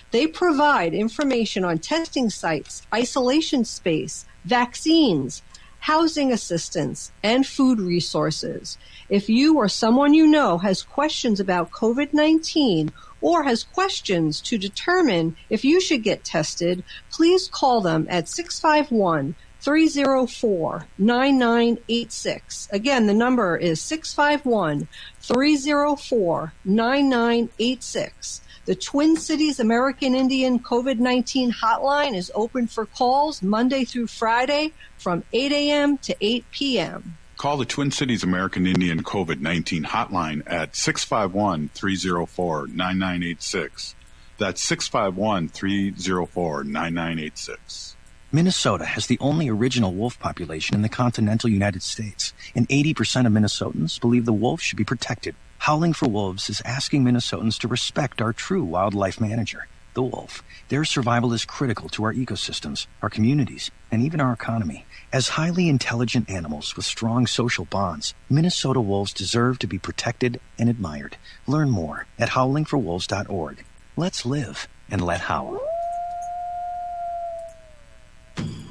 They provide information on testing sites, isolation space, vaccines, housing assistance, and food resources. If you or someone you know has questions about COVID-19 or has questions to determine if you should get tested, please call them at 651-304-9986. Again, the number is 651-304-9986. The Twin Cities American Indian COVID-19 hotline is open for calls Monday through Friday from 8 a.m. to 8 p.m. Call the Twin Cities American Indian COVID-19 hotline at 651-304-9986. That's 651-304-9986. Minnesota has the only original wolf population in the continental United States, and 80% of Minnesotans believe the wolf should be protected. Howling for Wolves is asking Minnesotans to respect our true wildlife manager, the wolf. Their survival is critical to our ecosystems, our communities, and even our economy. As highly intelligent animals with strong social bonds, Minnesota wolves deserve to be protected and admired. Learn more at howlingforwolves.org. Let's live and let howl.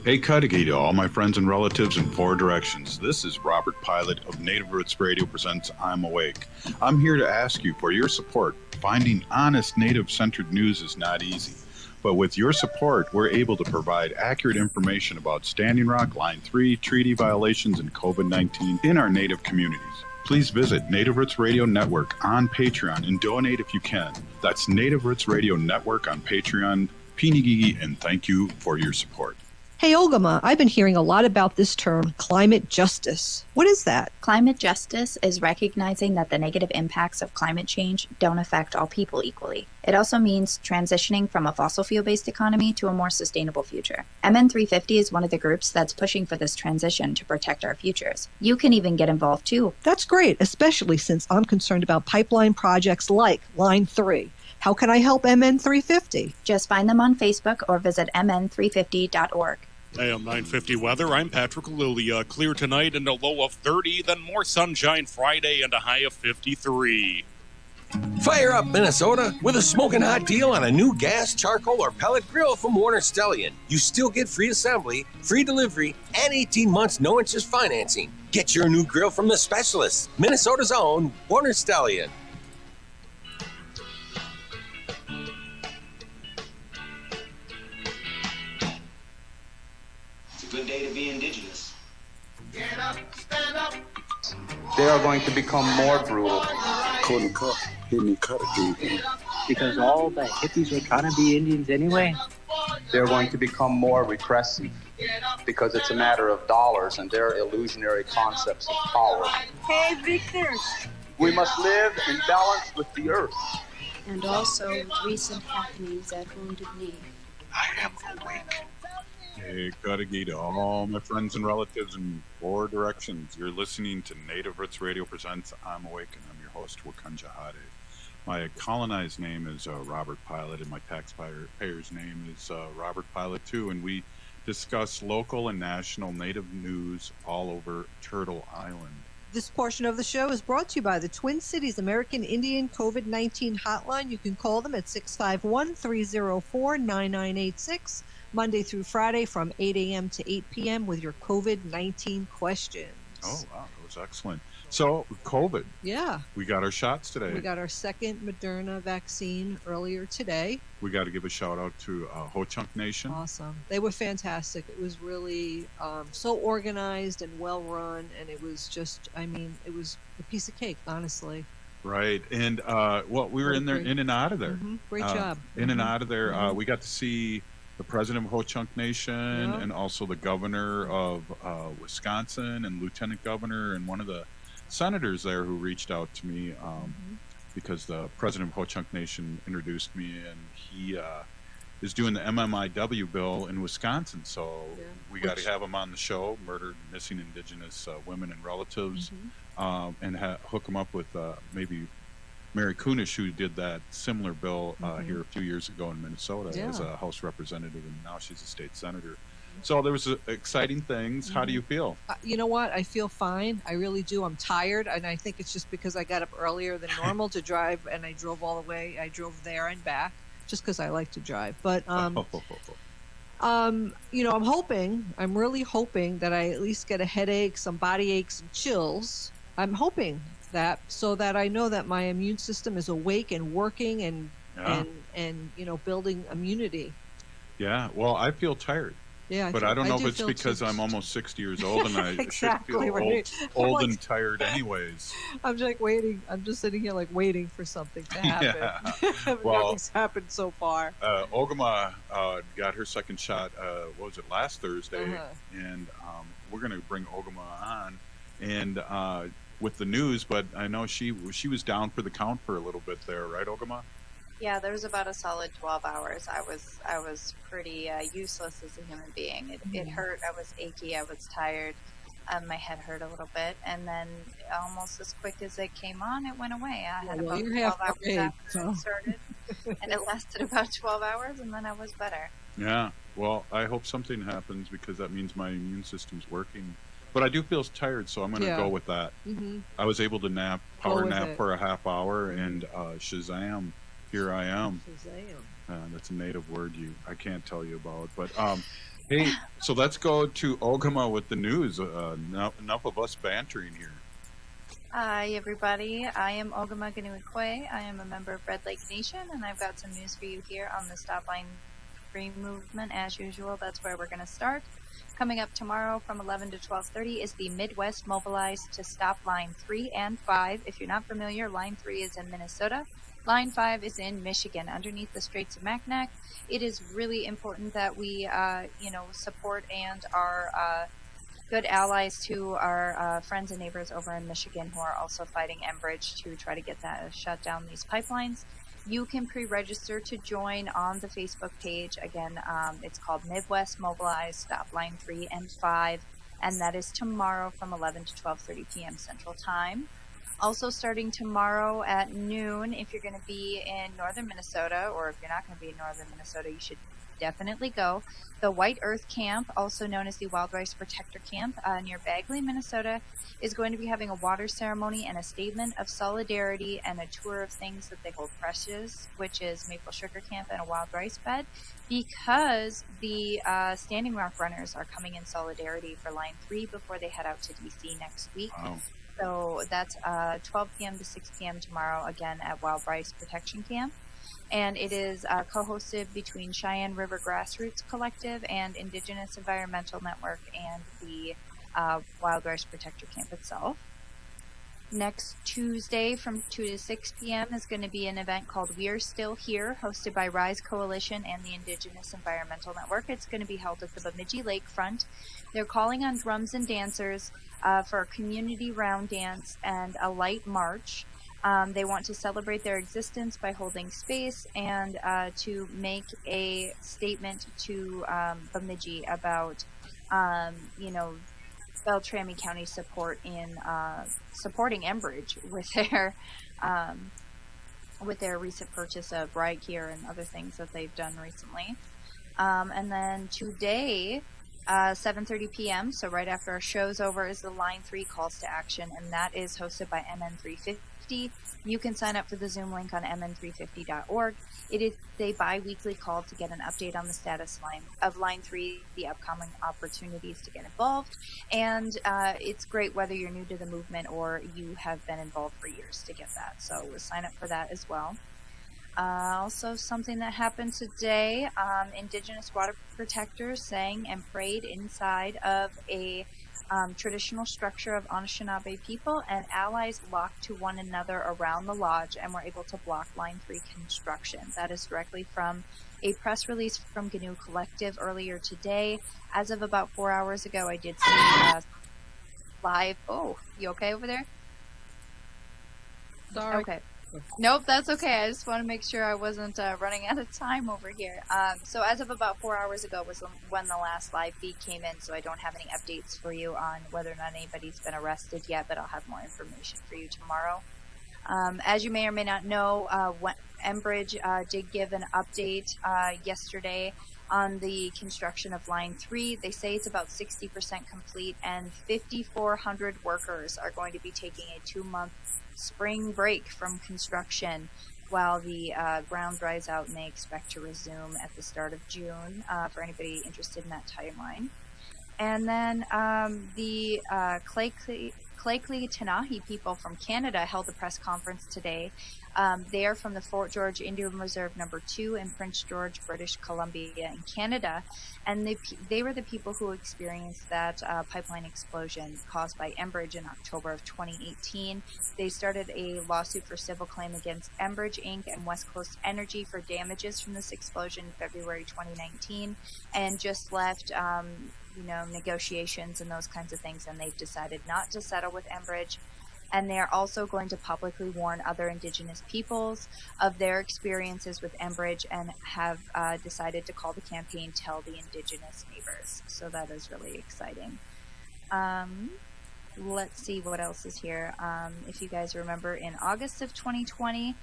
Hey, Cudahy to all my friends and relatives in four directions. This is Robert Pilot of Native Roots Radio presents I'm Awake. I'm here to ask you for your support. Finding honest Native-centered news is not easy. But with your support, we're able to provide accurate information about Standing Rock, Line 3, treaty violations, and COVID-19 in our Native communities. Please visit Native Roots Radio Network on Patreon and donate if you can. That's Native Roots Radio Network on Patreon. Pinigigi, and thank you for your support. Hey, Ogama, I've been hearing a lot about this term, climate justice. What is that? Climate justice is recognizing that the negative impacts of climate change don't affect all people equally. It also means transitioning from a fossil fuel-based economy to a more sustainable future. MN350 is one of the groups that's pushing for this transition to protect our futures. You can even get involved too. That's great, especially since I'm concerned about pipeline projects like Line 3. How can I help MN350? Just find them on Facebook or visit mn350.org. AM 950 weather, I'm Patrick Lilia. Clear tonight and a low of 30, then more sunshine Friday and a high of 53. Fire up Minnesota with a smoking hot deal on a new gas, charcoal, or pellet grill from Warner Stellian. You still get free assembly, free delivery, and 18 months no-interest financing. Get your new grill from the specialists, Minnesota's own Warner Stellian. Good day to be indigenous. Get up, stand up. They are going to become more brutal. Couldn't cut, didn't cut it, dude. Because all the hippies are trying to be Indians anyway. They're going to become more repressive because it's a matter of dollars and their illusionary concepts of power. Hey, Victor. We must live in balance with the earth. And also with recent happenings at Wounded Knee. I am awake. Hey, Cudahy to all my friends and relatives in four directions. You're listening to Native Roots Radio presents I'm Awake, and I'm your host, Wakanja Hade. My colonized name is Robert Pilot, and my taxpayer's name is Robert Pilot too, and we discuss local and national Native news all over Turtle Island. This portion of the show is brought to you by the Twin Cities American Indian COVID-19 hotline. You can call them at 651-304-9986. Monday through Friday from 8 a.m. to 8 p.m. with your COVID-19 questions. Oh, wow. That was excellent. So, COVID. Yeah. We got our shots today. We got our second Moderna vaccine earlier today. We got to give a shout out to Ho-Chunk Nation. Awesome. They were fantastic. It was really so organized and well run. And it was just, it was a piece of cake, honestly. Right. And, we were in and out of there. Mm-hmm. Great job. In and out of there. We got to see the president of Ho-Chunk Nation and also the governor of Wisconsin and lieutenant governor and one of the senators there who reached out to me because the president of Ho-Chunk Nation introduced me, and he is doing the MMIW bill in Wisconsin. So we got to have him on the show, Murdered Missing Indigenous Women and Relatives, and hook him up with maybe Mary Kunesh, who did that similar bill here a few years ago in Minnesota as a House representative, and now she's a state senator. So there was exciting things. How do you feel? You know what? I feel fine. I really do. I'm tired, and I think it's just because I got up earlier than normal to drive, and I drove all the way. I drove there and back just because I like to drive. But I'm really hoping that I at least get a headache, some body aches, some chills. I'm hoping that, so that I know that my immune system is awake and working and building immunity. Yeah, well, I feel tired. Yeah, but I don't know if it's because I'm almost 60 years old and I exactly, should feel right. old and tired anyways. I'm just waiting. I'm just sitting here waiting for something to happen. Yeah. Well, nothing's happened so far. Ogama got her second shot, last Thursday? Uh-huh. And we're going to bring Ogama on and with the news, but I know she was down for the count for a little bit there, right, Ogama? Yeah, there was about a solid 12 hours. I was pretty useless as a human being. It hurt. I was achy. I was tired. My head hurt a little bit, and then almost as quick as it came on, it went away. I had about 12 hours after it started, and it lasted about 12 hours, and then I was better. Yeah. Well, I hope something happens because that means my immune system's working. But I do feel tired, so I'm going to go with that. Mm-hmm. I was able to power nap for a half hour, and Shazam. Here I am. That's a native word I can't tell you about. But hey, so let's go to Ogama with the news. Enough of us bantering here. Hi, everybody. I am Ogama Ganuikwe. I am a member of Red Lake Nation, and I've got some news for you here on the Stop Line 3 movement. As usual, that's where we're going to start. Coming up tomorrow from 11 to 12:30 is the Midwest Mobilized to Stop Line 3 and 5. If you're not familiar, Line 3 is in Minnesota. Line 5 is in Michigan, underneath the Straits of Mackinac. It is really important that we, support and are good allies to our friends and neighbors over in Michigan who are also fighting Enbridge to try to get that shut down these pipelines. You can pre-register to join on the Facebook page. Again, it's called Midwest Mobilized Stop Line 3 and 5, and that is tomorrow from 11 to 12:30 p.m. Central Time. Also starting tomorrow at noon, if you're going to be in northern Minnesota, or if you're not going to be in northern Minnesota, you should definitely go. The White Earth Camp, also known as the Wild Rice Protector Camp near Bagley, Minnesota, is going to be having a water ceremony and a statement of solidarity and a tour of things that they hold precious, which is Maple Sugar Camp and a wild rice bed, because the Standing Rock Runners are coming in solidarity for Line 3 before they head out to D.C. next week. Wow. So that's 12 p.m. to 6 p.m. tomorrow, again, at Wild Rice Protection Camp. And it is co-hosted between Cheyenne River Grassroots Collective and Indigenous Environmental Network and the Wild Rice Protector Camp itself. Next Tuesday from 2 to 6 p.m. is going to be an event called We Are Still Here, hosted by Rise Coalition and the Indigenous Environmental Network. It's going to be held at the Bemidji Lakefront. They're calling on drums and dancers for a community round dance and a light march. They want to celebrate their existence by holding space and to make a statement to Bemidji about, Beltrami County support in supporting Enbridge with their recent purchase of riot gear and other things that they've done recently. And then today, 7:30 p.m., so right after our show's over, is the Line 3 Calls to Action, and that is hosted by MN350. You can sign up for the Zoom link on mn350.org. It is a bi-weekly call to get an update on the status of Line 3, the upcoming opportunities to get involved, and it's great whether you're new to the movement or you have been involved for years to get that, so sign up for that as well. Also, something that happened today, Indigenous water protectors sang and prayed inside of a traditional structure of Anishinaabe people, and allies locked to one another around the lodge and were able to block Line 3 construction. That is directly from a press release from GNU Collective earlier today. As of about 4 hours ago, I did see live... Oh, you okay over there? Sorry. Okay. Nope, that's okay. I just want to make sure I wasn't running out of time over here. So as of about 4 hours ago was when the last live feed came in, so I don't have any updates for you on whether or not anybody's been arrested yet, but I'll have more information for you tomorrow. As you may or may not know, Enbridge did give an update yesterday on the construction of Line 3. They say it's about 60% complete, and 5,400 workers are going to be taking a 2-month spring break from construction. while the ground dries out, and they expect to resume at the start of June for anybody interested in that timeline. And then the Claicli-Tenahi people from Canada held a press conference today. They are from the Fort George Indian Reserve No. 2 in Prince George, British Columbia in Canada. And they were the people who experienced that pipeline explosion caused by Enbridge in October of 2018. They started a lawsuit for civil claim against Enbridge Inc. and West Coast Energy for damages from this explosion in February 2019, and just left negotiations and those kinds of things, and they've decided not to settle with Enbridge. And they are also going to publicly warn other Indigenous peoples of their experiences with Enbridge, and have decided to call the campaign Tell the Indigenous Neighbors. So that is really exciting. Let's see what else is here. If you guys remember, in August of 2020,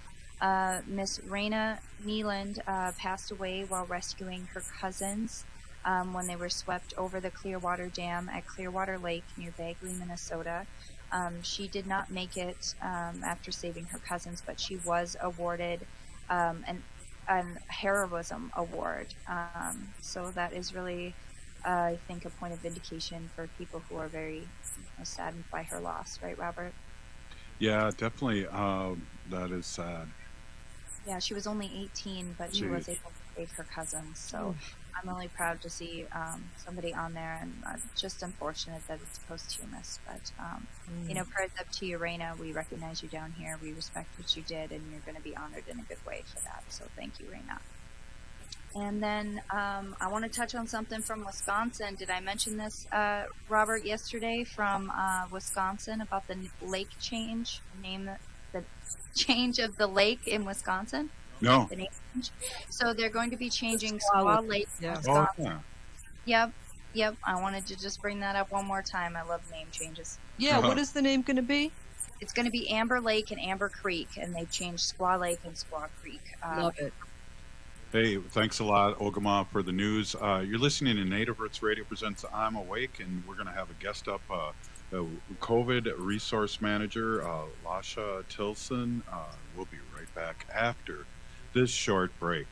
Miss Raina Neeland passed away while rescuing her cousins when they were swept over the Clearwater Dam at Clearwater Lake near Bagley, Minnesota. She did not make it after saving her cousins, but she was awarded an heroism award. So that is really, I think, a point of vindication for people who are very saddened by her loss, right, Robert? Yeah, definitely. That is sad. Yeah, she was only 18, but she was able to save her cousins. So I'm really proud to see somebody on there, and just unfortunate that it's posthumous. But, prayers up to you, Raina. We recognize you down here. We respect what you did, and you're going to be honored in a good way for that. So thank you, Raina. And then I want to touch on something from Wisconsin. Did I mention this, Robert, yesterday from Wisconsin about the lake change? The change of the lake in Wisconsin? No. The name change. So they're going to be changing Squaw Lake in Wisconsin. Yep. I wanted to just bring that up one more time. I love name changes. Yeah, what is the name going to be? It's going to be Amber Lake and Amber Creek, and they've changed Squaw Lake and Squaw Creek. Love it. Hey, thanks a lot, Ogama, for the news. You're listening to Native Roots Radio presents I'm Awake, and we're going to have a guest up, the COVID resource manager, Lasha Tilson. We'll be right back after this short break.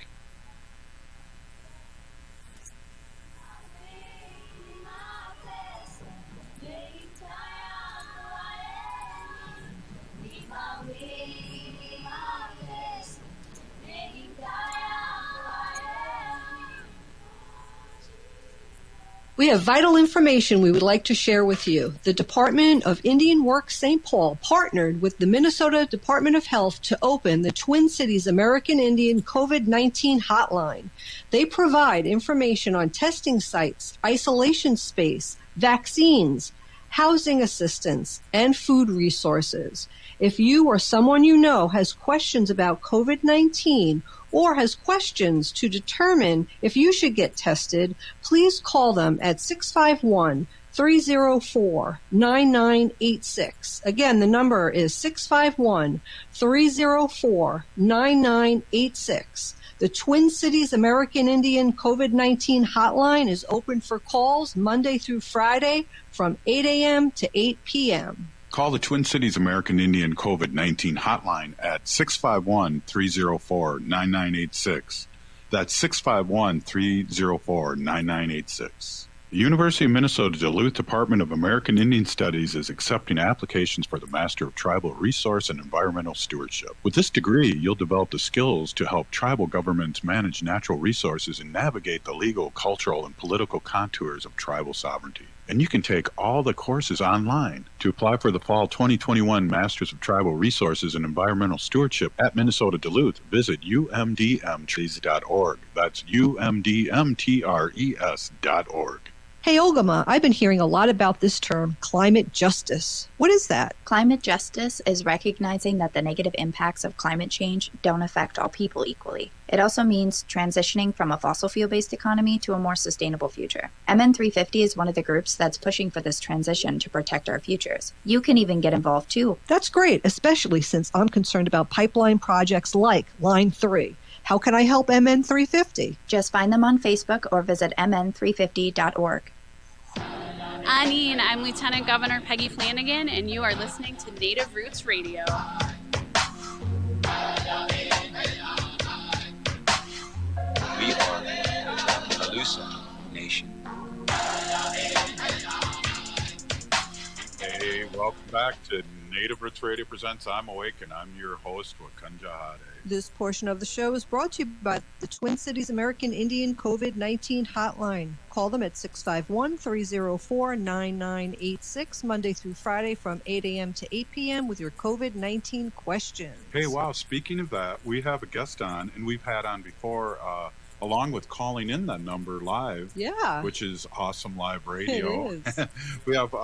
We have vital information we would like to share with you. The Department of Indian Works St. Paul partnered with the Minnesota Department of Health to open the Twin Cities American Indian COVID-19 hotline. They provide information on testing sites, isolation space, vaccines, housing assistance, and food resources. If you or someone you know has questions about COVID-19 or has questions to determine if you should get tested, please call them at 651-304-9986. Again, the number is 651-304-9986. The Twin Cities American Indian COVID-19 hotline is open for calls Monday through Friday from 8 a.m. to 8 p.m. Call the Twin Cities American Indian COVID-19 hotline at 651-304-9986. That's 651-304-9986. The University of Minnesota Duluth Department of American Indian Studies is accepting applications for the Master of Tribal Resource and Environmental Stewardship. With this degree, you'll develop the skills to help tribal governments manage natural resources and navigate the legal, cultural, and political contours of tribal sovereignty. And you can take all the courses online. To apply for the fall 2021 Masters of Tribal Resources and Environmental Stewardship at Minnesota Duluth, visit umdmtrees.org. That's umdmtres.org. Hey, Ogama, I've been hearing a lot about this term, climate justice. What is that? Climate justice is recognizing that the negative impacts of climate change don't affect all people equally. It also means transitioning from a fossil fuel-based economy to a more sustainable future. MN350 is one of the groups that's pushing for this transition to protect our futures. You can even get involved too. That's great, especially since I'm concerned about pipeline projects like Line 3. How can I help MN350? Just find them on Facebook or visit mn350.org. Anine, I'm Lieutenant Governor Peggy Flanagan, and you are listening to Native Roots Radio. versa, nation. Hey, welcome back to Native Roots Radio Presents I'm Awake, and I'm your host, Wakanja Hade. This portion of the show is brought to you by the Twin Cities American Indian COVID-19 Hotline. Call them at 651-304-9986, Monday through Friday from 8 a.m. to 8 p.m. with your COVID-19 questions. Hey, wow, speaking of that, we have a guest on, and we've had on before, along with calling in that number live, which is awesome live radio. It is. We have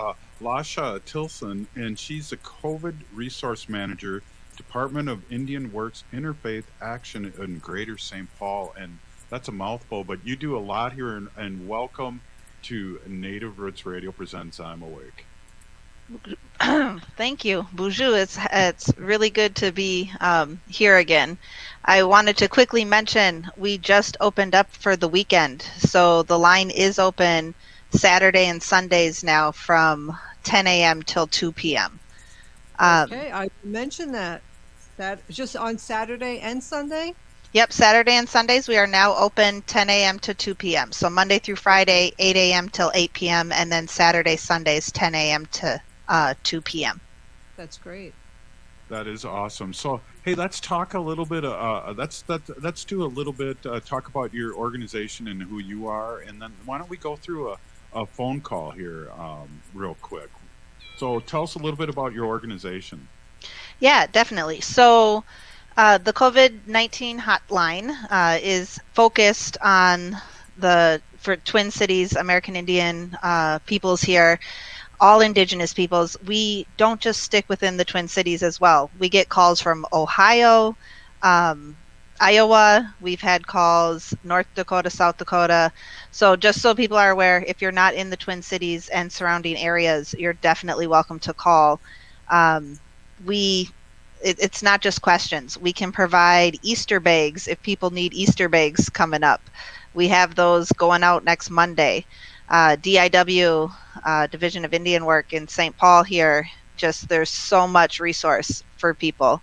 Lasha Tilson, and she's a COVID resource manager, Department of Indian Works Interfaith Action in Greater St. Paul. And that's a mouthful, but you do a lot here, and welcome to Native Roots Radio Presents I'm Awake. Thank you, Buju. It's really good to be here again. I wanted to quickly mention we just opened up for the weekend, so the line is open Saturday and Sundays now from 10 a.m. till 2 p.m. Okay, I mentioned that just on Saturday and Sunday. Yep, Saturday and Sundays we are now open 10 a.m. to 2 p.m. So Monday through Friday 8 a.m. till 8 p.m. and then Saturday, Sundays 10 a.m. to 2 p.m. That's great. That is awesome. So, hey, let's talk a little bit. Let's do a little bit. Talk about your organization and who you are, and then why don't we go through a phone call here, real quick. So, tell us a little bit about your organization. Yeah, definitely. So, the COVID-19 hotline is focused on for Twin Cities American Indian peoples here. All Indigenous peoples. We don't just stick within the Twin Cities as well. We get calls from Ohio, Iowa. We've had calls North Dakota, South Dakota. So just so people are aware, if you're not in the Twin Cities and surrounding areas, you're definitely welcome to call. It's not just questions. We can provide Easter bags if people need Easter bags coming up. We have those going out next Monday. DIW, Division of Indian Work in St. Paul here, there's so much resource for people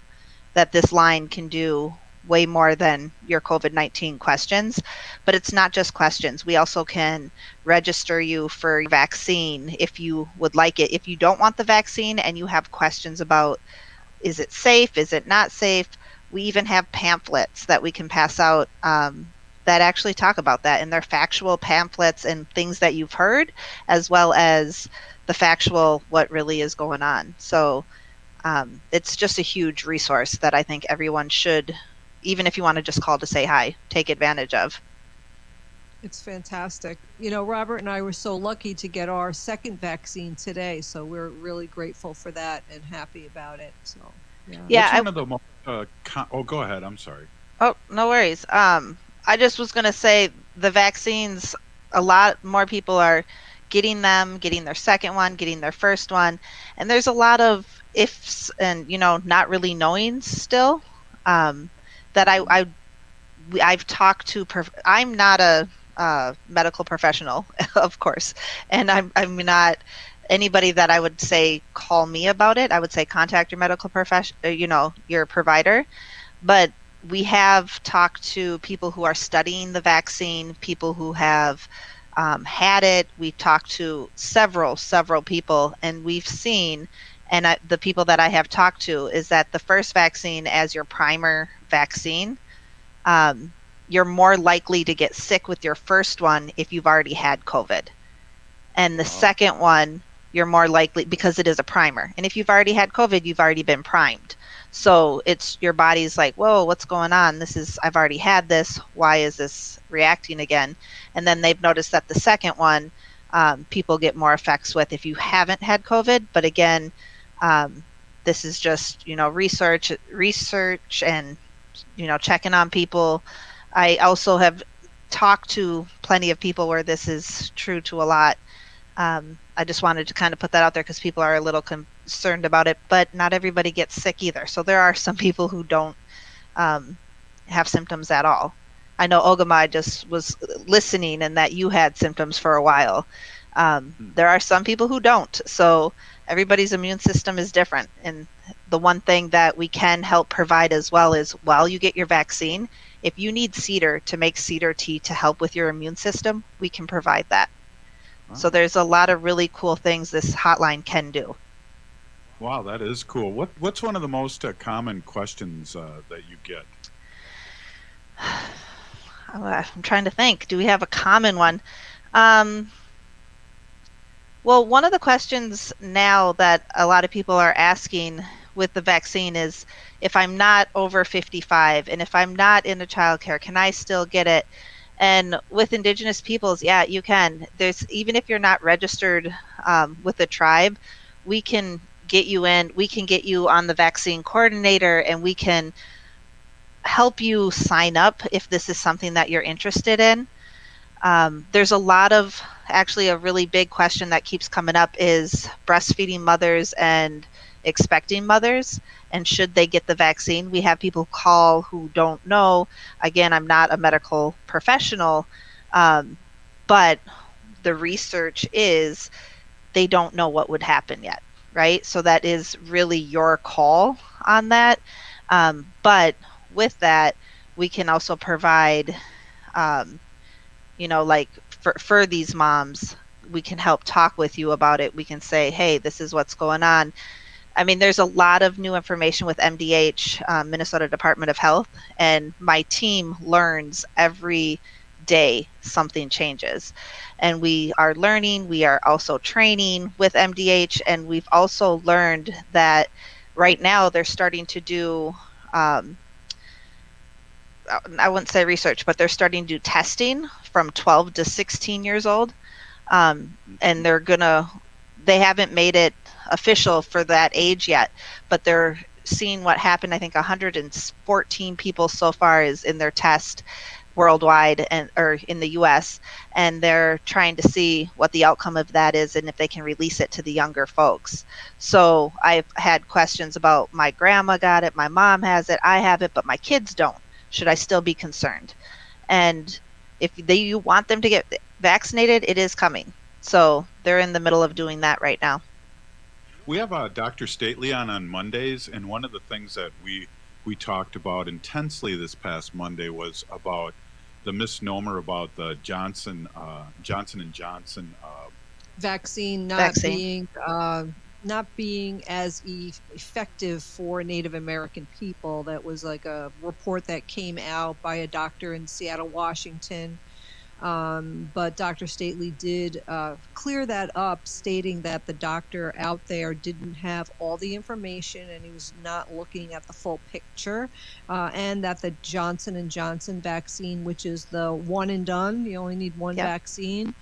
that this line can do way more than your COVID-19 questions. But it's not just questions. We also can register you for your vaccine if you would like it. If you don't want the vaccine and you have questions about, is it safe, is it not safe, we even have pamphlets that we can pass out that actually talk about that, and they're factual pamphlets and things that you've heard, as well as the factual what really is going on. So it's just a huge resource that I think everyone should, even if you want to just call to say hi, take advantage of. It's fantastic. You know, Robert and I were so lucky to get our second vaccine today, so we're really grateful for that and happy about it. So yeah. One of the most, go ahead. I'm sorry. Oh, no worries. I just was going to say the vaccines, a lot more people are getting them, getting their second one, getting their first one. And there's a lot of ifs and, not really knowing still that I've talked to. I'm not a medical professional, of course. And I'm not anybody that I would say call me about it. I would say contact your medical your provider. But we have talked to people who are studying the vaccine, people who have had it. We talked to several people, and we've seen, and the people that I have talked to, is that the first vaccine as your primer vaccine, you're more likely to get sick with your first one if you've already had COVID. And the second one, you're more likely, because it is a primer. And if you've already had COVID, you've already been primed. So it's your body's like, whoa, what's going on? I've already had this. Why is this reacting again? And then they've noticed that the second one, people get more effects with if you haven't had COVID. But again, this is just, research and, checking on people. I also have talked to plenty of people where this is true to a lot. I just wanted to kind of put that out there because people are a little concerned about it, but not everybody gets sick either. So there are some people who don't have symptoms at all. I know Ogamai just was listening and that you had symptoms for a while. There are some people who don't. So Everybody's immune system is different. And the one thing that we can help provide as well is while you get your vaccine, if you need cedar to make cedar tea to help with your immune system, we can provide that. Wow. So there's a lot of really cool things this hotline can do. Wow, that is cool. What's one of the most common questions that you get? I'm trying to think. Do we have a common one? Well, one of the questions now that a lot of people are asking with the vaccine is, if I'm not over 55 and if I'm not into childcare, can I still get it? And with Indigenous peoples, yeah, you can. Even if you're not registered with the tribe, we can get you in. We can get you on the vaccine coordinator, and we can help you sign up if this is something that you're interested in. There's a lot of, actually a really big question that keeps coming up is breastfeeding mothers and expecting mothers, and should they get the vaccine? We have people call who don't know. Again, I'm not a medical professional, but the research is they don't know what would happen yet, right? So that is really your call on that. But with that, we can also provide, like for these moms, we can help talk with you about it. We can say, hey, this is what's going on. I mean, there's a lot of new information with MDH, Minnesota Department of Health, and my team learns every day something changes. And we are learning, we are also training with MDH, and we've also learned that right now they're starting to do, I wouldn't say research, but they're starting to do testing from 12 to 16 years old. And they haven't made it official for that age yet, but they're seeing what happened. I think 114 people so far is in their test worldwide or in the US, and they're trying to see what the outcome of that is and if they can release it to the younger folks. So I've had questions about, my grandma got it, my mom has it, I have it, but my kids don't. Should I still be concerned? And if you want them to get vaccinated, it is coming. So they're in the middle of doing that right now. We have Dr. Stately on Mondays, and one of the things that we talked about intensely this past Monday was about the misnomer about the Johnson & Johnson vaccine not being as effective for Native American people. That was like a report that came out by a doctor in Seattle, Washington. But Dr. Stately did clear that up, stating that the doctor out there didn't have all the information and he was not looking at the full picture, and that the Johnson & Johnson vaccine, which is the one and done, you only need one vaccine,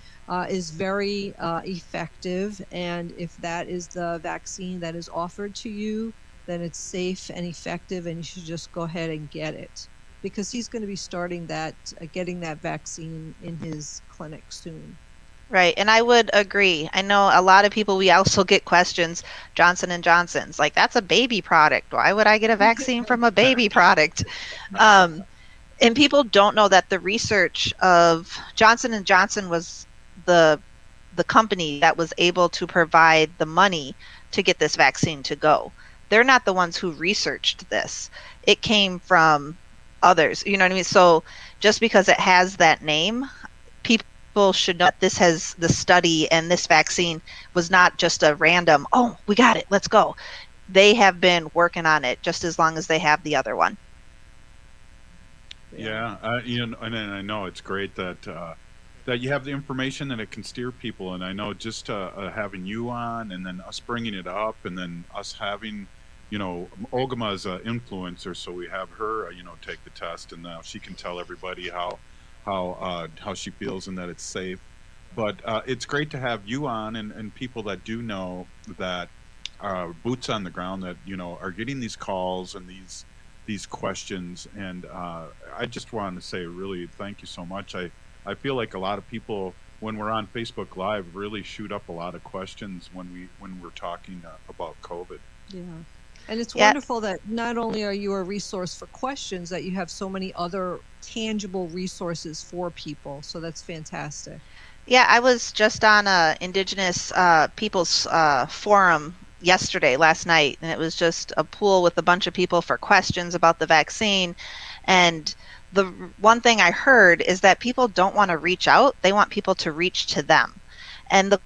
is very effective. And if that is the vaccine that is offered to you, then it's safe and effective, and you should just go ahead and get it, because he's going to be starting getting that vaccine in his clinic soon. Right, and I would agree. I know a lot of people, we also get questions, Johnson & Johnson's, like, that's a baby product. Why would I get a vaccine from a baby product? And people don't know that the research of Johnson & Johnson was the company that was able to provide the money to get this vaccine to go. They're not the ones who researched this. It came from others, you know what I mean? So just because it has that name, people should know that the study and this vaccine was not just a random, oh, we got it, let's go. They have been working on it just as long as they have the other one. Yeah, and I know it's great that you have the information that it can steer people. And I know just having you on, and then us bringing it up, and then us having, Ogama is an influencer, so we have her, take the test, and now she can tell everybody how she feels and that it's safe. But it's great to have you on, and people that do know that boots on the ground, that are getting these calls and these questions. And I just wanted to say, really, thank you so much. I feel like a lot of people, when we're on Facebook Live, really shoot up a lot of questions when we're talking about COVID. Yeah. And it's wonderful that not only are you a resource for questions, that you have so many other tangible resources for people. So that's fantastic. Yeah, I was just on a Indigenous Peoples Forum last night, and it was just a pool with a bunch of people for questions about the vaccine. And the one thing I heard is that people don't want to reach out, they want people to reach to them. And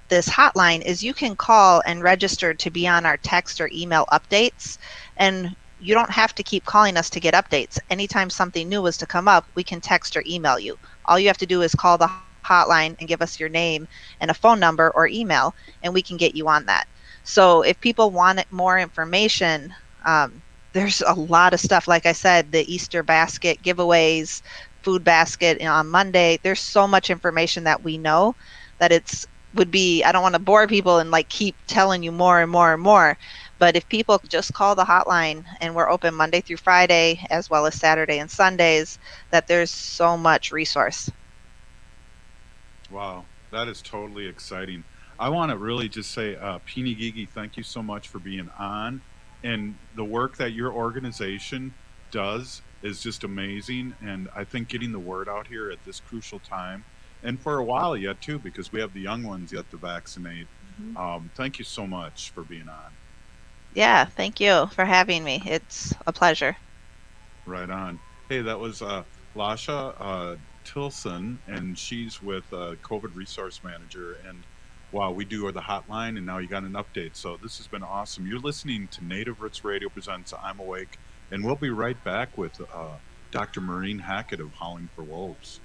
this hotline is you can call and register to be on our text or email updates, and you don't have to keep calling us to get updates. Anytime something new was to come up, we can text or email you. All you have to do is call the hotline and give us your name and a phone number or email, and we can get you on that. So if people want more information, there's a lot of stuff. Like I said, the Easter basket giveaways, food basket on Monday. There's so much information that we know that I don't want to bore people and like keep telling you more and more and more. But if people just call the hotline, and we're open Monday through Friday as well as Saturday and Sundays, that there's so much resource. Wow, that is totally exciting. I want to really just say, Peeny Gigi, thank you so much for being on. And the work that your organization does is just amazing. And I think getting the word out here at this crucial time, and for a while yet too, because we have the young ones yet to vaccinate. Thank you so much for being on. Yeah, thank you for having me. It's a pleasure. Right on. Hey, that was Lasha Tilson, and she's with COVID Resource Manager. And wow, we do the hotline, and now you got an update. So this has been awesome. You're listening to Native Roots Radio presents I'm Awake, and we'll be right back with Dr. Maureen Hackett of Howling For Wolves.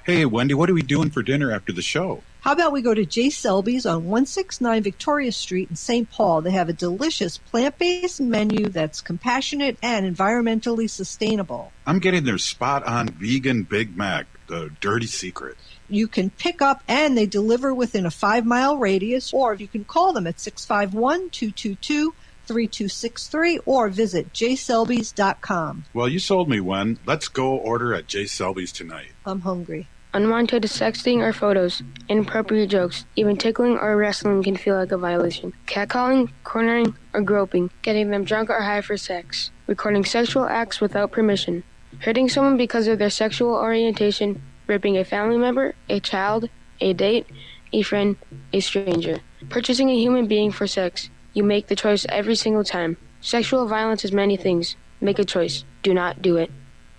Hey, Wendy, what are we doing for dinner after the show? How about we go to J. Selby's on 169 Victoria Street in St. Paul? They have a delicious plant-based menu that's compassionate and environmentally sustainable. I'm getting their spot-on vegan Big Mac, the dirty secret. You can pick up and they deliver within a 5-mile radius, or you can call them at 651-222-3263 or visit jselbys.com. Well, you sold me, Wen. Let's go order at J. Selby's tonight. I'm hungry. Unwanted sexting or photos, inappropriate jokes, even tickling or wrestling can feel like a violation. Catcalling, cornering, or groping, getting them drunk or high for sex, recording sexual acts without permission, hurting someone because of their sexual orientation, raping a family member, a child, a date, a friend, a stranger, purchasing a human being for sex. You make the choice every single time. Sexual violence is many things. Make a choice. Do not do it.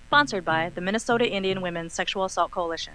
Sponsored by the Minnesota Indian Women's Sexual Assault Coalition.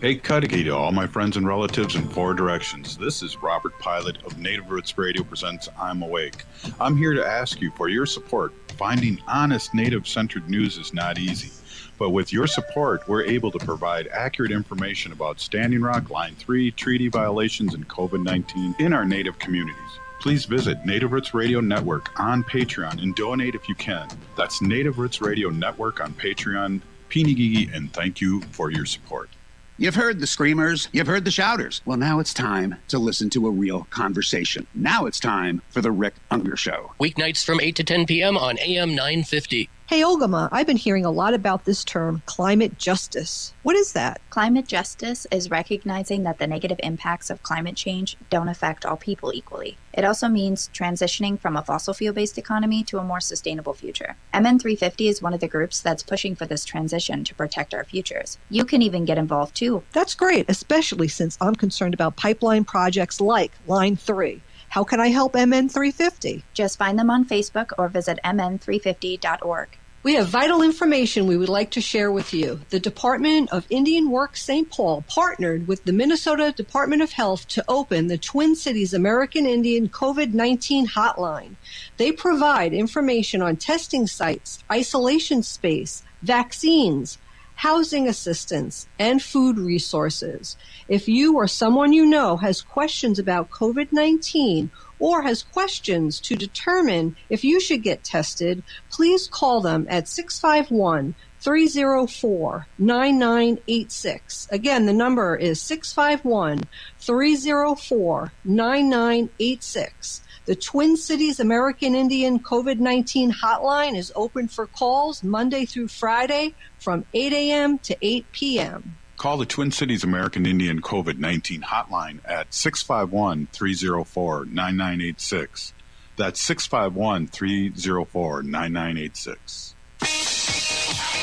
Hey, Cudahy to all my friends and relatives in 4 directions. This is Robert Pilot of Native Roots Radio presents I'm Awake. I'm here to ask you for your support. Finding honest Native-centered news is not easy. But with your support, we're able to provide accurate information about Standing Rock, Line 3, treaty violations, and COVID-19 in our Native communities. Please visit Native Roots Radio Network on Patreon and donate if you can. That's Native Roots Radio Network on Patreon. Peeny Gigi, and thank you for your support. You've heard the screamers, you've heard the shouters. Well, now it's time to listen to a real conversation. Now it's time for the Rick Unger Show. Weeknights from 8 to 10 p.m. on AM 950. Hey, Olgama, I've been hearing a lot about this term, climate justice. What is that? Climate justice is recognizing that the negative impacts of climate change don't affect all people equally. It also means transitioning from a fossil fuel-based economy to a more sustainable future. MN350 is one of the groups that's pushing for this transition to protect our futures. You can even get involved too. That's great, especially since I'm concerned about pipeline projects like Line 3. How can I help MN350? Just find them on Facebook or visit mn350.org. We have vital information we would like to share with you. The Department of Indian Work St. Paul partnered with the Minnesota Department of Health to open the Twin Cities American Indian COVID-19 hotline. They provide information on testing sites, isolation space, vaccines, housing assistance, and food resources. If you or someone you know has questions about COVID-19 or has questions to determine if you should get tested, please call them at 651-304-9986. Again, the number is 651-304-9986. The Twin Cities American Indian COVID-19 hotline is open for calls Monday through Friday from 8 a.m. to 8 p.m. Call the Twin Cities American Indian COVID-19 hotline at 651-304-9986. That's 651-304-9986.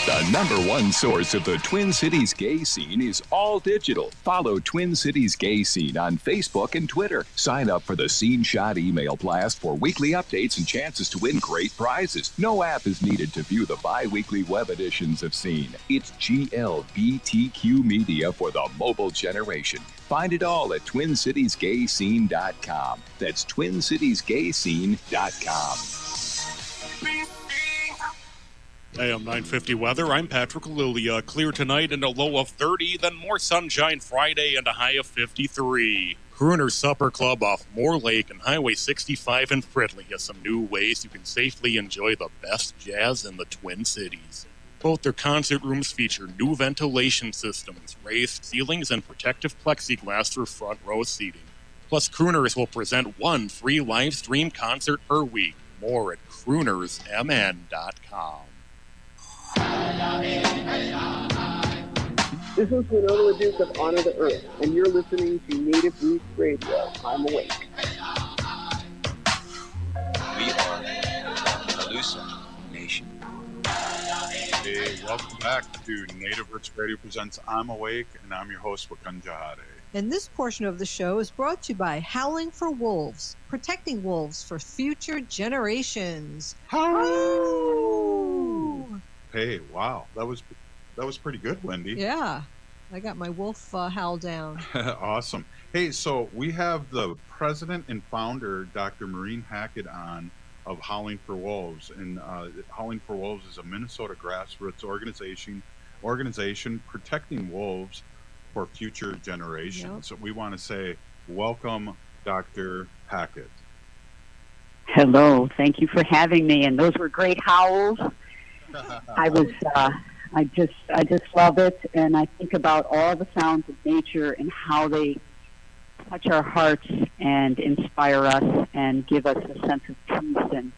The number one source of the Twin Cities gay scene is all digital. Follow Twin Cities Gay Scene on Facebook and Twitter. Sign up for the Scene Shot email blast for weekly updates and chances to win great prizes. No app is needed to view the bi-weekly web editions of Scene. It's GLBTQ media for the mobile generation. Find it all at TwinCitiesGayScene.com. That's TwinCitiesGayScene.com. AM 950 weather. I'm Patrick Lilia. Clear tonight and a low of 30, then more sunshine Friday and a high of 53. Crooner Supper Club off Moore Lake and Highway 65 in Fridley has some new ways you can safely enjoy the best jazz in the Twin Cities. Both their concert rooms feature new ventilation systems, raised ceilings, and protective plexiglass for front row seating. Plus, Crooners will present one free live stream concert per week. More at croonersmn.com. This is Winona LaDuke of Honor the Earth, and you're listening to Native Roots Radio. I'm awake. We are the Lasha Nation. Hey, welcome back to Native Roots Radio presents I'm Awake, and I'm your host, Wakan Jahade. And this portion of the show is brought to you by Howling for Wolves, protecting wolves for future generations. Howl! Hey, wow, that was pretty good, Wendy. Yeah, I got my wolf howl down. Awesome. Hey, so we have the president and founder, Dr. Maureen Hackett, on of Howling for Wolves, and Howling for Wolves is a Minnesota grassroots organization protecting wolves for future generations. Yep. So we want to say welcome, Dr. Hackett. Hello, thank you for having me. And those were great howls. I just love it, and I think about all the sounds of nature and how they touch our hearts and inspire us and give us a sense of peace and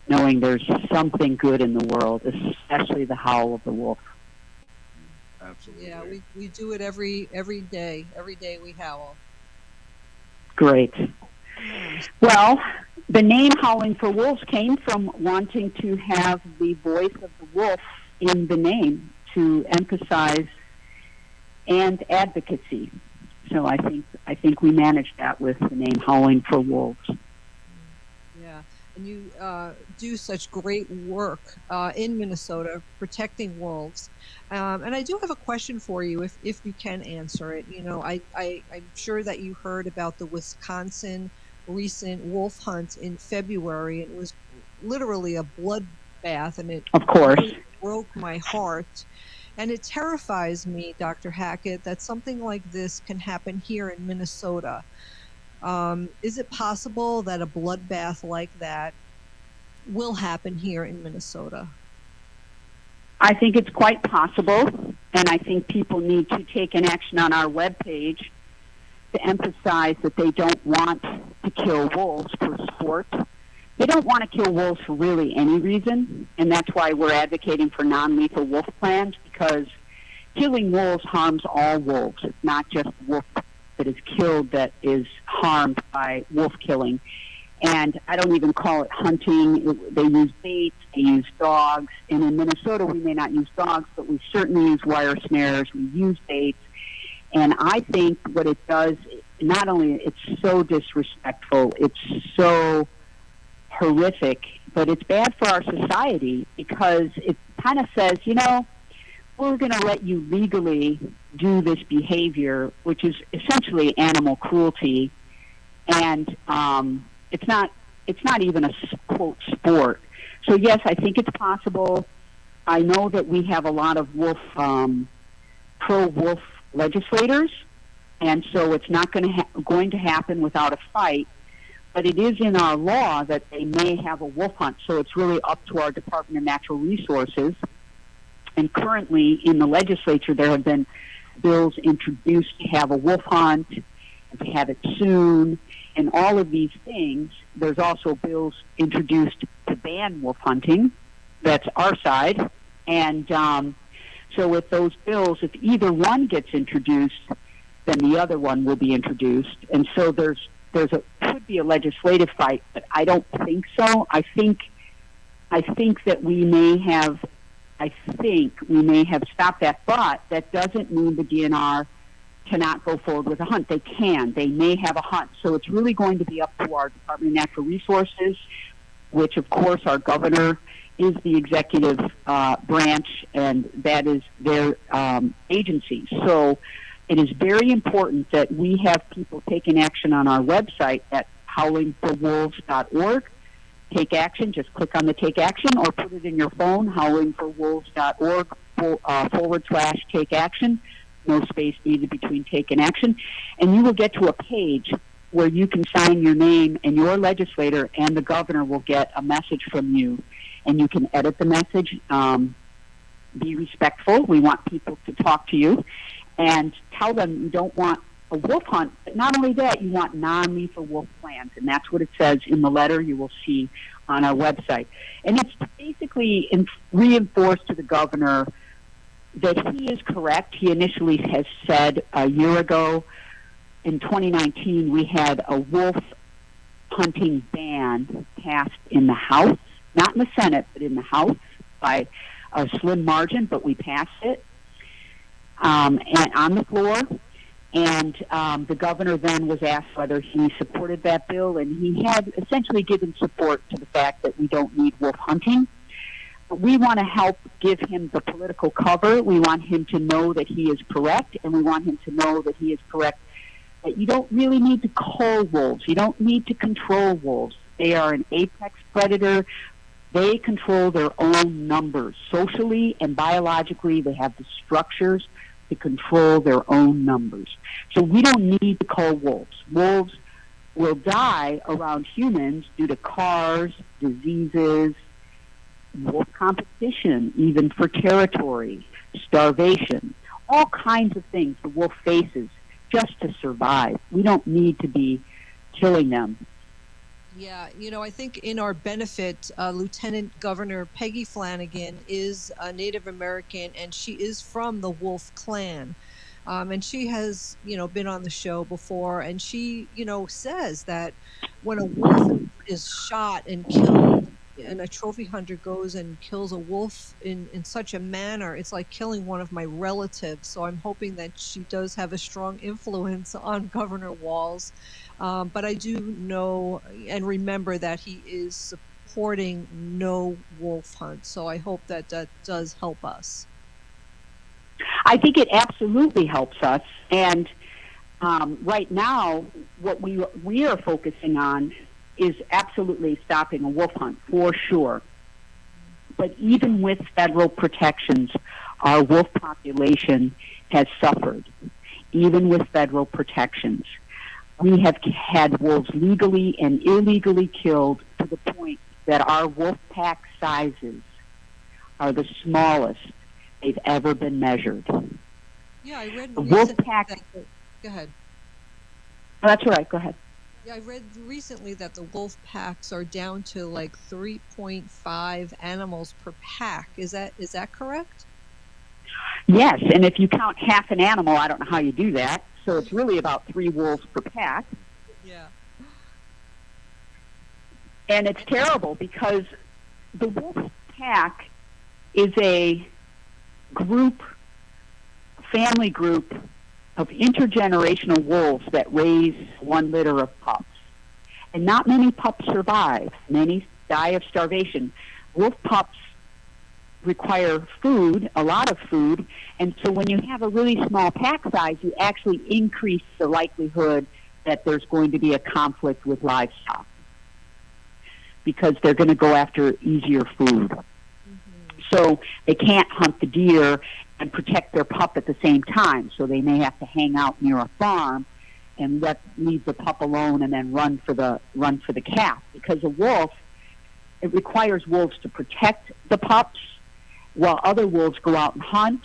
knowing there's something good in the world, especially the howl of the wolf. Absolutely. Yeah, we do it every day. Every day we howl. Great. Well, the name Howling for Wolves came from wanting to have the voice of the wolf in the name to emphasize and advocacy. So I think we managed that with the name Howling for Wolves. Yeah, and you do such great work in Minnesota protecting wolves. And I do have a question for you, if you can answer it. You know, I'm sure that you heard about the Wisconsin recent wolf hunt in February. It was literally a bloodbath, and it of course really broke my heart. And it terrifies me, Dr. Hackett, that something like this can happen here in Minnesota. Is it possible that a bloodbath like that will happen here in Minnesota? I think it's quite possible, and I think people need to take an action on our webpage to emphasize that they don't want to kill wolves for sport. They don't want to kill wolves for really any reason, and that's why we're advocating for non-lethal wolf plans, because killing wolves harms all wolves. It's not just the wolf that is killed that is harmed by wolf killing. And I don't even call it hunting. They use baits, they use dogs. And in Minnesota, we may not use dogs, but we certainly use wire snares, we use baits. And I think what it does, not only it's so disrespectful, it's so horrific, but it's bad for our society because it kind of says, you know, we're going to let you legally do this behavior, which is essentially animal cruelty, and it's not even a quote sport. So yes, I think it's possible. I know that we have a lot of pro-wolf legislators, and so it's not going to happen without a fight. But it is in our law that they may have a wolf hunt, so it's really up to our Department of Natural Resources. And currently in the legislature, there have been bills introduced to have a wolf hunt, and to have it soon, and all of these things. There's also bills introduced to ban wolf hunting. That's our side. And so with those bills, if either one gets introduced, then the other one will be introduced. And so there's could be a legislative fight, but I don't think so. I think that we may have stopped that, but that doesn't mean the DNR cannot go forward with a hunt. They can. They may have a hunt. So it's really going to be up to our Department of Natural Resources, which, of course, our governor is the executive branch, and that is their agency. So it is very important that we have people taking action on our website at howlingforwolves.org. Take action. Just click on the take action or put it in your phone, howlingforwolves.org /take action. No space needed between take and action. And you will get to a page where you can sign your name, and your legislator and the governor will get a message from you. And you can edit the message. Be respectful. We want people to talk to you. And tell them you don't want a wolf hunt. But not only that, you want non-lethal wolf plans. And that's what it says in the letter you will see on our website. And it's basically reinforced to the governor that he is correct. He initially has said a year ago, in 2019, we had a wolf hunting ban passed in the House, not in the Senate, but in the House by a slim margin, but we passed it and on the floor. And the governor then was asked whether he supported that bill, and he had essentially given support to the fact that we don't need wolf hunting. We want to help give him the political cover. We want him to know that he is correct, and we want him to know that he is correct, that you don't really need to cull wolves. You don't need to control wolves. They are an apex predator. They control their own numbers. Socially and biologically, they have the structures to control their own numbers. So we don't need to cull wolves. Wolves will die around humans due to cars, diseases, wolf competition, even for territory, starvation, all kinds of things the wolf faces just to survive. We don't need to be killing them. Yeah, I think in our benefit, Lieutenant Governor Peggy Flanagan is a Native American, and she is from the Wolf Clan. And she has, been on the show before, and she, says that when a wolf is shot and killed, and a trophy hunter goes and kills a wolf in such a manner, it's like killing one of my relatives. So I'm hoping that she does have a strong influence on Governor Walz. But I do know and remember that he is supporting no wolf hunt. So I hope that does help us. I think it absolutely helps us. And right now, what we are focusing on is absolutely stopping a wolf hunt, for sure. But even with federal protections, our wolf population has suffered, even with federal protections. We have had wolves legally and illegally killed to the point that our wolf pack sizes are the smallest they've ever been measured. Yeah, I read the wolf pack. Go ahead. Oh, that's all right. Go ahead. Yeah, I read recently that the wolf packs are down to like 3.5 animals per pack. Is that correct? Yes, and if you count half an animal, I don't know how you do that. So it's really about 3 wolves per pack. Yeah. And it's terrible because the wolf pack is a family group of intergenerational wolves that raise one litter of pups. And not many pups survive. Many die of starvation. Wolf pups require food, a lot of food, and so when you have a really small pack size, you actually increase the likelihood that there's going to be a conflict with livestock because they're going to go after easier food. Mm-hmm. So they can't hunt the deer and protect their pup at the same time, so they may have to hang out near a farm and leave the pup alone and then run for the calf. Because a wolf, it requires wolves to protect the pups while other wolves go out and hunt,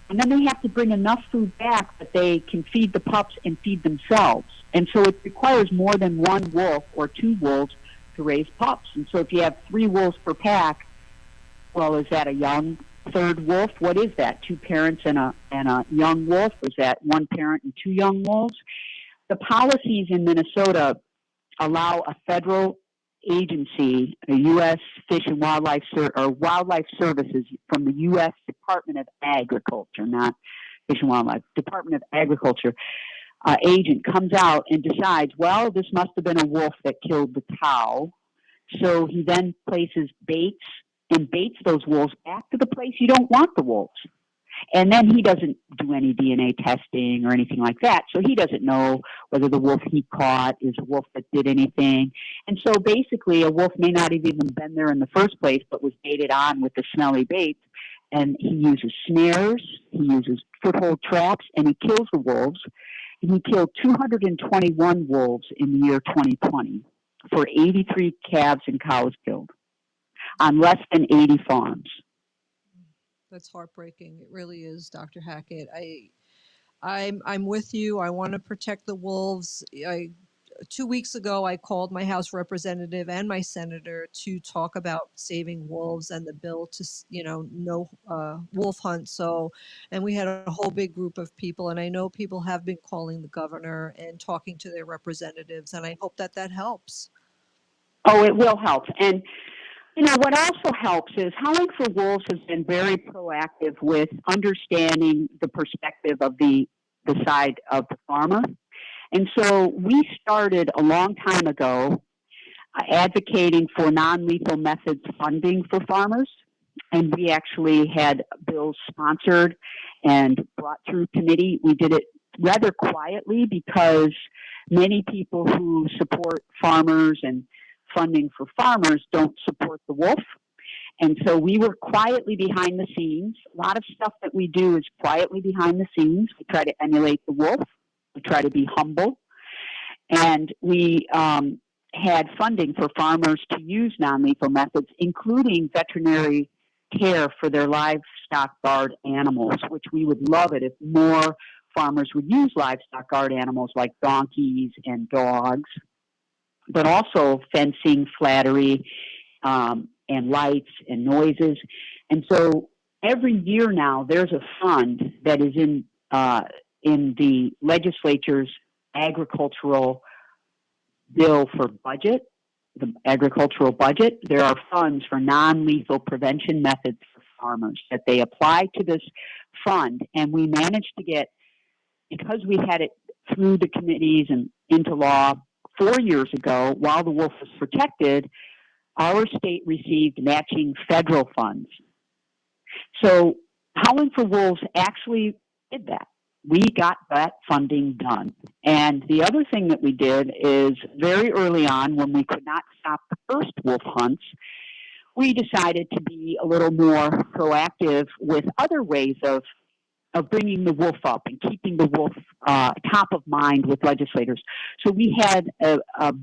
and then they have to bring enough food back that they can feed the pups and feed themselves. And so it requires more than 1 wolf or 2 wolves to raise pups. And so if you have 3 wolves per pack, well, is that a young third wolf? What is that? 2 parents and a young wolf? Is that 1 parent and 2 young wolves? The policies in Minnesota allow a federal agency, a U.S. Fish and Wildlife or Wildlife Services from the U.S. Department of Agriculture, not Fish and Wildlife, Department of Agriculture agent comes out and decides, well, this must have been a wolf that killed the cow. So he then places baits and baits those wolves back to the place you don't want the wolves. And then he doesn't do any DNA testing or anything like that. So he doesn't know whether the wolf he caught is a wolf that did anything. And so basically a wolf may not have even been there in the first place, but was baited on with the smelly baits. And he uses snares, he uses foothold traps, and he kills the wolves. And he killed 221 wolves in the year 2020 for 83 calves and cows killed on less than 80 farms. That's heartbreaking. It really is, Dr. Hackett. I'm with you. I want to protect the wolves. 2 weeks ago, I called my House representative and my senator to talk about saving wolves and the bill to, no wolf hunt. So, and we had a whole big group of people, and I know people have been calling the governor and talking to their representatives, and I hope that helps. Oh, it will help. And what also helps is Howling for Wolves has been very proactive with understanding the perspective of the side of the farmer. And so we started a long time ago advocating for non-lethal methods funding for farmers. And we actually had bills sponsored and brought through committee. We did it rather quietly because many people who support farmers and funding for farmers don't support the wolf. And so we were quietly behind the scenes. A lot of stuff that we do is quietly behind the scenes. We try to emulate the wolf. We try to be humble. And we had funding for farmers to use non-lethal methods, including veterinary care for their livestock guard animals, which we would love it if more farmers would use livestock guard animals like donkeys and dogs, but also fencing, flattery, and lights and noises. And so every year now there's a fund that is in the legislature's agricultural bill for budget, the agricultural budget. There are funds for non-lethal prevention methods for farmers that they apply to this fund. And we managed to get, because we had it through the committees and into law 4 years ago, while the wolf was protected, our state received matching federal funds. So Howling for Wolves actually did that. We got that funding done. And the other thing that we did is very early on, when we could not stop the first wolf hunts, we decided to be a little more proactive with other ways of bringing the wolf up and keeping the wolf top of mind with legislators. So we had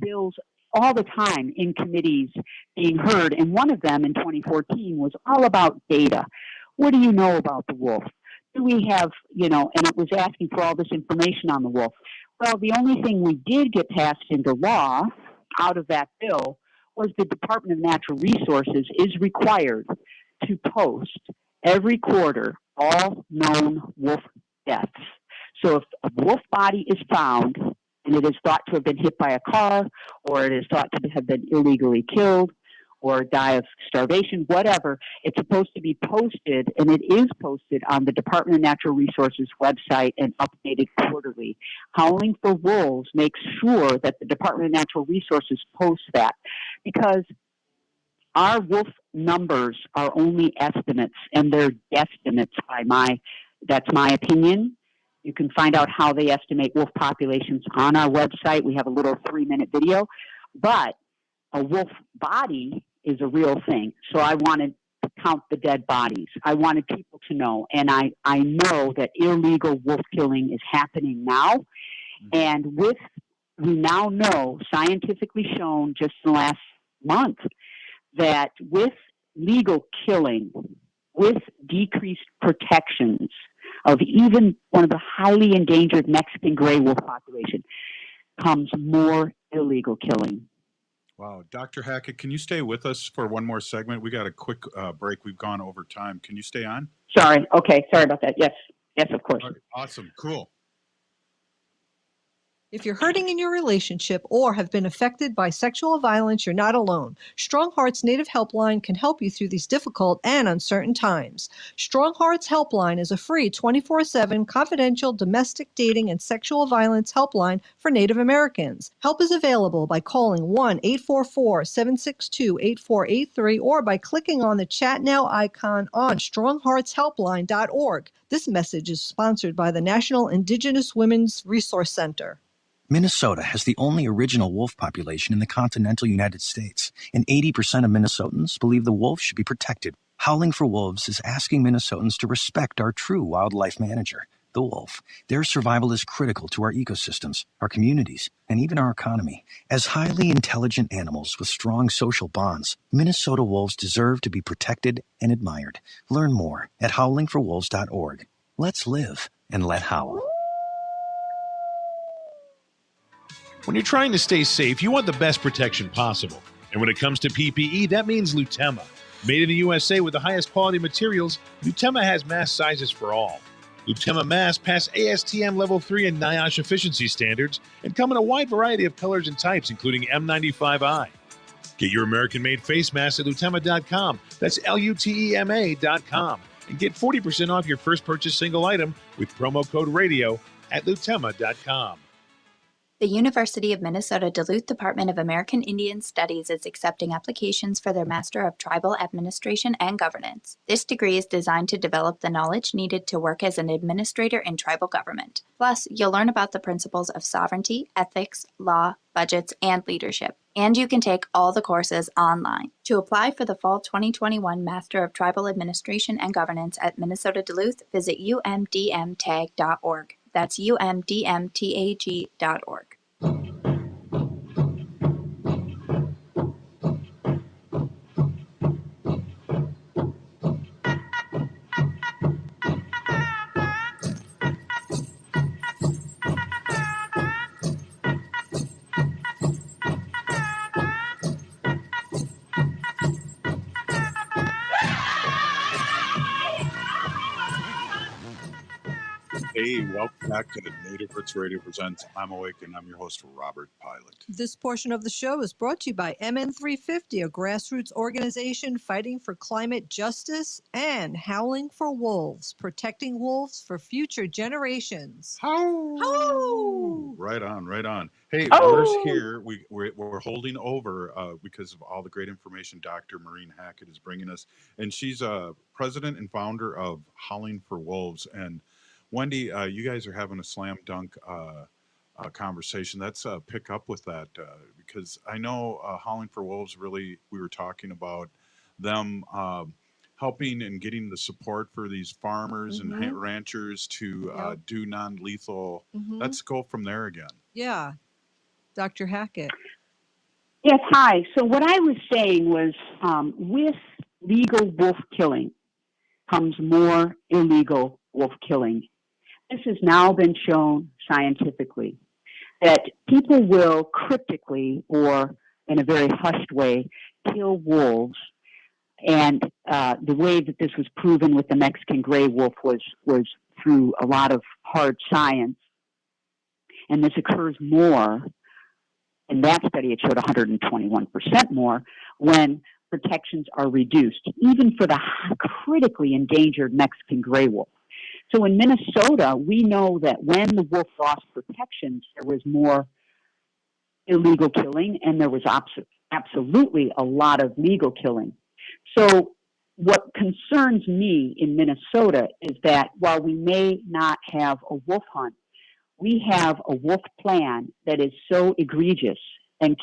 bills all the time in committees being heard, and one of them in 2014 was all about data. What do you know about the wolf? Do we have, and it was asking for all this information on the wolf. Well, the only thing we did get passed into law out of that bill was the Department of Natural Resources is required to post every quarter all known wolf deaths. So if a wolf body is found and it is thought to have been hit by a car, or it is thought to have been illegally killed, or die of starvation, whatever, it's supposed to be posted, and it is posted on the Department of Natural Resources website and updated quarterly. Howling for Wolves makes sure that the Department of Natural Resources posts that, because our wolf numbers are only estimates, and they're guesstimates that's my opinion. You can find out how they estimate wolf populations on our website. We have a little 3-minute video, but a wolf body is a real thing. So I wanted to count the dead bodies. I wanted people to know, and I know that illegal wolf killing is happening now. And we now know, scientifically shown just in the last month, that with legal killing, with decreased protections of even one of the highly endangered Mexican gray wolf population, comes more illegal killing. Wow. Dr. Hackett, can you stay with us for one more segment? We got a quick break. We've gone over time. Can you stay on? Sorry. Okay. Sorry about that. Yes. Yes, of course. All right. Awesome. Cool. If you're hurting in your relationship or have been affected by sexual violence, you're not alone. Strong Hearts Native Helpline can help you through these difficult and uncertain times. Strong Hearts Helpline is a free 24/7 confidential domestic dating and sexual violence helpline for Native Americans. Help is available by calling 1-844-762-8483 or by clicking on the Chat Now icon on strongheartshelpline.org. This message is sponsored by the National Indigenous Women's Resource Center. Minnesota has the only original wolf population in the continental United States, and 80% of Minnesotans believe the wolf should be protected. Howling for Wolves is asking Minnesotans to respect our true wildlife manager, the wolf. Their survival is critical to our ecosystems, our communities, and even our economy. As highly intelligent animals with strong social bonds, Minnesota wolves deserve to be protected and admired. Learn more at howlingforwolves.org. Let's live and let howl. When you're trying to stay safe, you want the best protection possible. And when it comes to PPE, that means Lutema. Made in the USA with the highest quality materials, Lutema has mask sizes for all. Lutema masks pass ASTM Level 3 and NIOSH efficiency standards and come in a wide variety of colors and types, including M95i. Get your American-made face mask at Lutema.com. That's Lutema.com. And get 40% off your first purchase single item with promo code RADIO at Lutema.com. The University of Minnesota Duluth Department of American Indian Studies is accepting applications for their Master of Tribal Administration and Governance. This degree is designed to develop the knowledge needed to work as an administrator in tribal government. Plus, you'll learn about the principles of sovereignty, ethics, law, budgets, and leadership. And you can take all the courses online. To apply for the fall 2021 Master of Tribal Administration and Governance at Minnesota Duluth, visit umdmtag.org. That's umdmtag.org. Hey, welcome back to Native Roots Radio Presents I'm Awake, and I'm your host, Robert Pilot. This portion of the show is brought to you by MN350, a grassroots organization fighting for climate justice, and Howling for Wolves, protecting wolves for future generations. How? Right on, right on. Hey, Oh! we're here. We're holding over because of all the great information Dr. Maureen Hackett is bringing us, and she's president and founder of Howling for Wolves. And Wendy, you guys are having a slam dunk conversation. Let's pick up with that because I know Howling for Wolves, really, we were talking about them helping and getting the support for these farmers and ranchers to do non-lethal. Let's go from there again. Yeah. Dr. Hackett. Yes, hi. So what I was saying was with legal wolf killing comes more illegal wolf killing. This has now been shown scientifically that people will cryptically or in a very hushed way kill wolves. And the way that this was proven with the Mexican gray wolf was through a lot of hard science. And this occurs more. In that study, it showed 121% more when protections are reduced, even for the critically endangered Mexican gray wolf. So in Minnesota, we know that when the wolf lost protections, there was more illegal killing, and there was absolutely a lot of legal killing. So what concerns me in Minnesota is that while we may not have a wolf hunt, we have a wolf plan that is so egregious and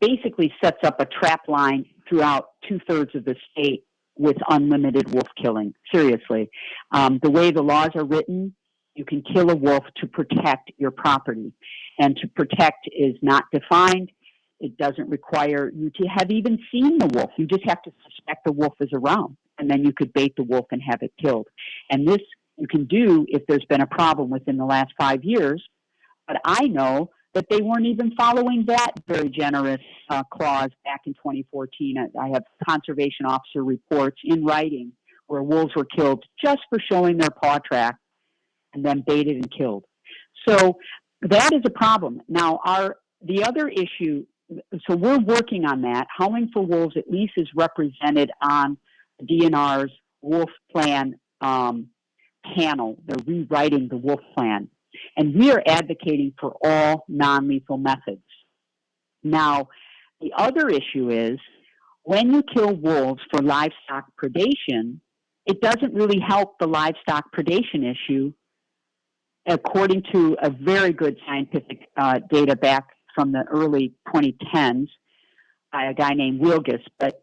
basically sets up a trap line throughout 2/3 of the state with unlimited wolf killing. Seriously. The way the laws are written, you can kill a wolf to protect your property. And to protect is not defined. It doesn't require you to have even seen the wolf. You just have to suspect the wolf is around. And then you could bait the wolf and have it killed. And this you can do if there's been a problem within the last 5 years. But I know that they weren't even following that very generous clause back in 2014. I have conservation officer reports in writing where wolves were killed just for showing their paw track and then baited and killed. So that is a problem. Now, the other issue, so we're working on that. Howling for Wolves at least is represented on DNR's Wolf Plan panel. They're rewriting the Wolf Plan. And we are advocating for all non-lethal methods. Now, the other issue is when you kill wolves for livestock predation, it doesn't really help the livestock predation issue, according to a very good scientific data back from the early 2010s by a guy named Wilgus, but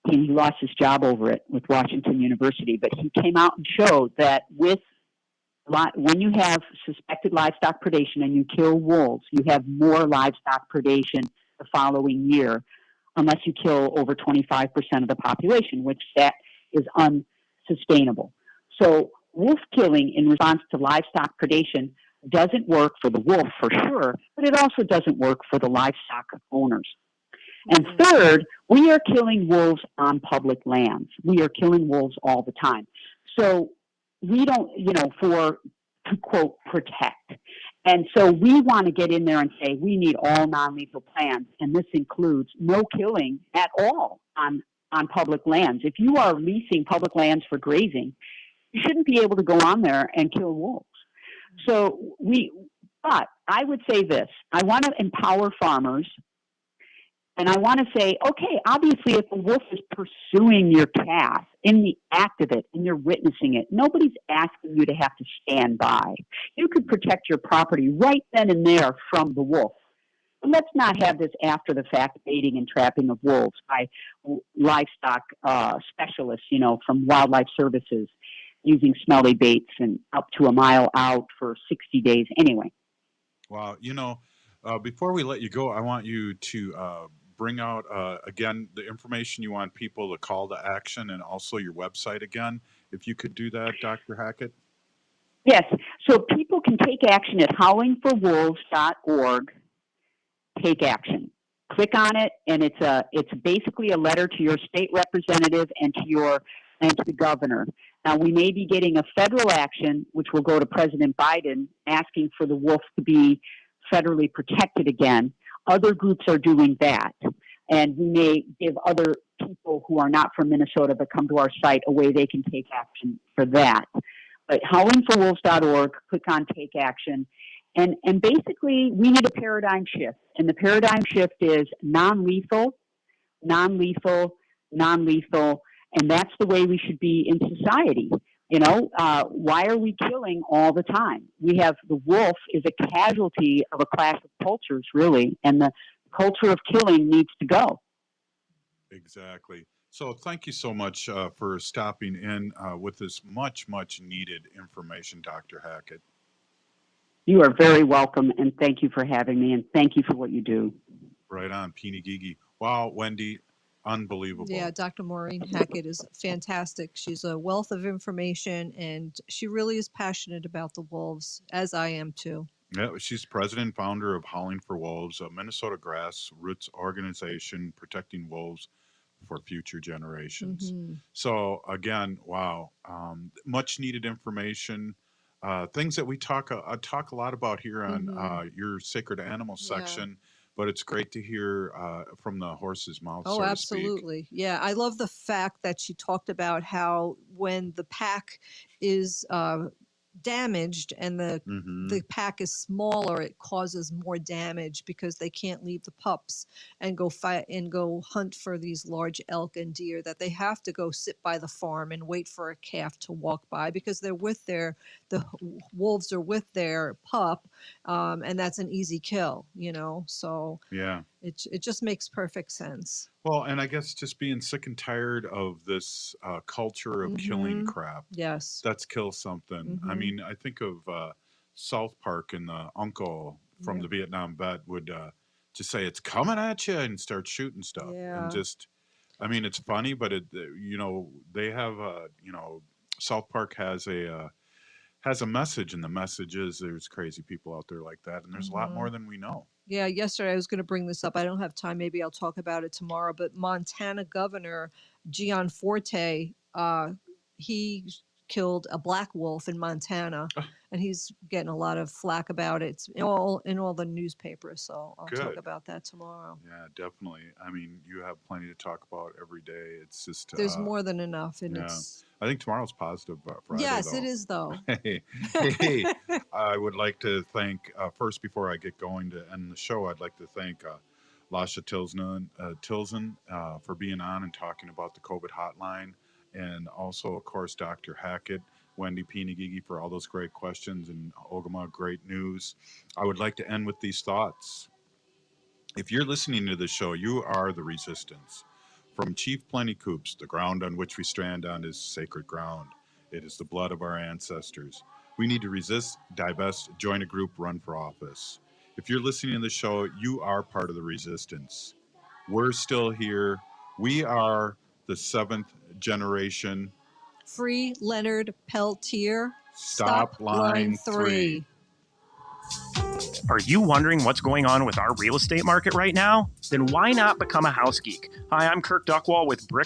he lost his job over it with Washington University. But he came out and showed that when you have suspected livestock predation and you kill wolves, you have more livestock predation the following year, unless you kill over 25% of the population, which that is unsustainable. So wolf killing in response to livestock predation doesn't work for the wolf for sure, but it also doesn't work for the livestock owners. And third, we are killing wolves on public lands. We are killing wolves all the time. So we don't, to quote, protect. And so we want to get in there and say we need all non-lethal plans, and this includes no killing at all on public lands. If you are leasing public lands for grazing, you shouldn't be able to go on there and kill wolves. So but I would say this, I want to empower farmers, and I want to say, okay, obviously if a wolf is pursuing your calf in the act of it and you're witnessing it, nobody's asking you to have to stand by. You could protect your property right then and there from the wolf. But let's not have this after the fact baiting and trapping of wolves by livestock specialists, from wildlife services, using smelly baits and up to a mile out for 60 days anyway. Wow. Before we let you go, I want you to bring out, again, the information you want people to call to action and also your website again. If you could do that, Dr. Hackett. Yes. So people can take action at howlingforwolves.org. Take action. Click on it, and it's basically a letter to your state representative and to the governor. Now, we may be getting a federal action, which will go to President Biden, asking for the wolf to be federally protected again. Other groups are doing that. And we may give other people who are not from Minnesota but come to our site a way they can take action for that. But howlingforwolves.org, click on Take Action. And basically, we need a paradigm shift. And the paradigm shift is non-lethal, non-lethal, non-lethal. And that's the way we should be in society. Why are we killing all the time? The wolf is a casualty of a clash of cultures, really, and the culture of killing needs to go. Exactly. So thank you so much for stopping in with this much, much needed information, Dr. Hackett. You are very welcome, and thank you for having me, and thank you for what you do. Right on, Peeny Gigi. Wow, Wendy. Unbelievable. Yeah, Dr. Maureen Hackett is fantastic. She's a wealth of information, and she really is passionate about the wolves, as I am too. Yeah, she's president and founder of Howling for Wolves, a Minnesota grassroots organization protecting wolves for future generations. Mm-hmm. So again, wow, much needed information. Things that we talk a lot about here on your Sacred Animals section. But it's great to hear from the horse's mouth. Oh, so to absolutely. speak. Yeah, I love the fact that she talked about how when the pack is damaged and the pack is smaller, it causes more damage because they can't leave the pups and go fight and go hunt for these large elk and deer, that they have to go sit by the farm and wait for a calf to walk by because they're with the wolves are with their pup, and that's an easy kill, so yeah, it just makes perfect sense. Well, and I guess just being sick and tired of this culture of killing crap. Yes. Let's kill something. I mean, I think of South Park, and the uncle from the Vietnam vet would just say, "It's coming at you," and start shooting stuff. Yeah. And just, I mean, it's funny, but they have South Park has a message, and the message is there's crazy people out there like that, and there's a lot more than we know. Yeah, yesterday I was going to bring this up. I don't have time. Maybe I'll talk about it tomorrow. But Montana Governor Gianforte, he killed a black wolf in Montana, and he's getting a lot of flack about it. It's all in all the newspapers, so I'll talk Good. about that tomorrow. Yeah, definitely. I mean, you have plenty to talk about every day. It's just There's more than enough, and yeah. it's I think tomorrow's positive Friday. yes, though. it is though. Hey, I would like to thank first before I get going to end the show. I'd like to thank Lasha Tilson for being on and talking about the COVID hotline, and also, of course, Dr. Hackett, Wendy Pinagigi for all those great questions, and Ogama, great news. I would like to end with these thoughts. If you're listening to the show, you are the resistance. From Chief Plenty Coops, the ground on which we stand on is sacred ground. It is the blood of our ancestors. We need to resist, divest, join a group, run for office. If you're listening to the show, you are part of the resistance. We're still here. We are the 7th generation. Free Leonard Peltier. Stop line 3. Are you wondering what's going on with our real estate market right now? Then why not become a house geek? Hi, I'm Kirk Duckwall with Bricks